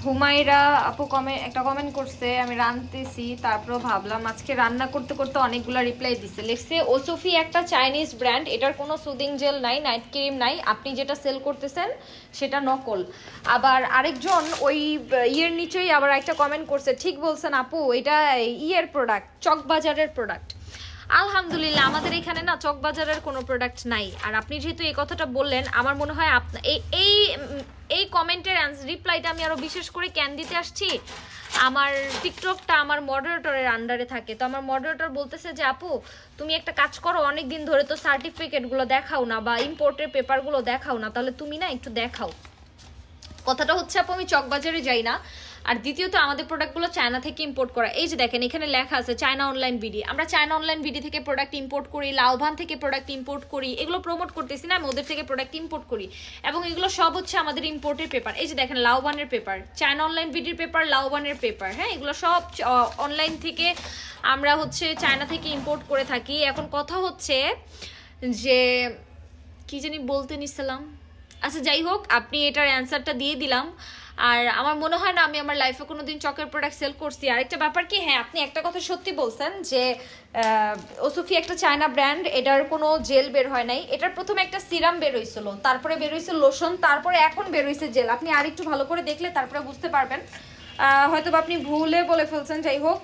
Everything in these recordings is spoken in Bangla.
হুমায়রা আপু একটা কমেন্ট করছে, আমি রাঁধতেছি, তারপর ভাবলাম আজকে রান্না করতে করতে অনেকগুলা রিপ্লাই দিছে। লিখছে ওসফি একটা চাইনিজ ব্র্যান্ড, এটার কোনো সুদিং জেল নাই, নাইট ক্রিম নাই, আপনি যেটা সেল করতেছেন সেটা নকল। আবার আরেকজন ওই ইয়ের নিচেই আবার একটা কমেন্ট করছে, ঠিক বলছেন আপু, এটা ইয়ের প্রোডাক্ট, চকবাজারের প্রোডাক্ট। আলহামদুলিল্লাহ আমাদের এখানে না চকবাজারের কোনো প্রোডাক্ট নাই। আর আপনি যেহেতু এই কথাটা বললেন, আমার মনে হয় এই এই কমেন্টের রিপ্লাইটা আমি আরো বিশেষ করে কেন দিতে আসছি, আমার টিকটকটা আমার মডারেটরের আন্ডারে থাকে। তো আমার মডারেটর বলতেছে যে আপু তুমি একটা কাজ করো, অনেক দিন ধরে তো সার্টিফিকেটগুলো দেখাও না বা ইম্পোর্টের পেপারগুলো দেখাও না, তাহলে তুমি না একটু দেখাও। কথাটা হচ্ছে আপু আমি চকবাজারে যাই না, আর দ্বিতীয়ত আমাদের প্রোডাক্টগুলো চায়না থেকে ইম্পোর্ট করা। এই যে দেখেন এখানে লেখা আছে চায়না অনলাইন বিডি, আমরা চায়না অনলাইন বিডি থেকে প্রোডাক্ট ইম্পোর্ট করি, লাউভান থেকে প্রোডাক্ট ইম্পোর্ট করি, এগুলো প্রমোট করতেছি না, আমি ওদের থেকে প্রোডাক্ট ইম্পোর্ট করি, এবং এগুলো সব হচ্ছে আমাদের ইম্পোর্টের পেপার। এই যে দেখেন লাউভানের পেপার, চায়না অনলাইন বিডির পেপার, লাউভানের পেপার, হ্যাঁ এগুলো সব অনলাইন থেকে আমরা হচ্ছে চায়না থেকে ইম্পোর্ট করে থাকি। এখন কথা হচ্ছে যে কি জানি বলতে নিছিলাম, আচ্ছা যাই হোক, আপনি এটার অ্যান্সারটা দিয়ে দিলাম। আর আমার মনে হয় না আমি আমার লাইফে কোনোদিন চকের প্রোডাক্ট সেল করছি। আরেকটা ব্যাপার কি, হ্যাঁ আপনি একটা কথা সত্যি বলছেন যে ওসফি একটা চায়না ব্র্যান্ড, এটার কোনো জেল বের হয় নাই। এটার প্রথমে একটা সিরাম বের হয়েছিল, তারপরে বের হয়েছে লোশন, তারপরে এখন বের হয়েছে জেল। আপনি আরেকটু ভালো করে দেখলে তারপরে বুঝতে পারবেন, হয়তো আপনি ভুলে বলে ফেলছেন। যাই হোক,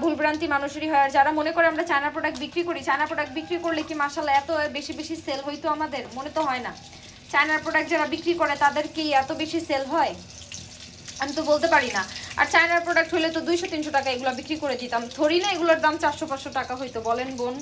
ভুলভ্রান্তি মানুষেরই হয়। আর যারা মনে করে আমরা চায়না প্রোডাক্ট বিক্রি করি, চায়না প্রোডাক্ট বিক্রি করলে কি মাশাআল্লাহ এত বেশি বেশি সেল হইতো আমাদের? মনে তো হয় না। চায়নার প্রোডাক্ট যারা বিক্রি করে তাদের কি এত বেশি সেল হয়? আমি তো বলতে পারি না। আর চায়নার প্রোডাক্ট হলে তো 200-300 টাকা এগুলো বিক্রি করে দিতাম, ধরি না এগুলোর দাম 400-500 টাকা হইতো, বলেন বোন।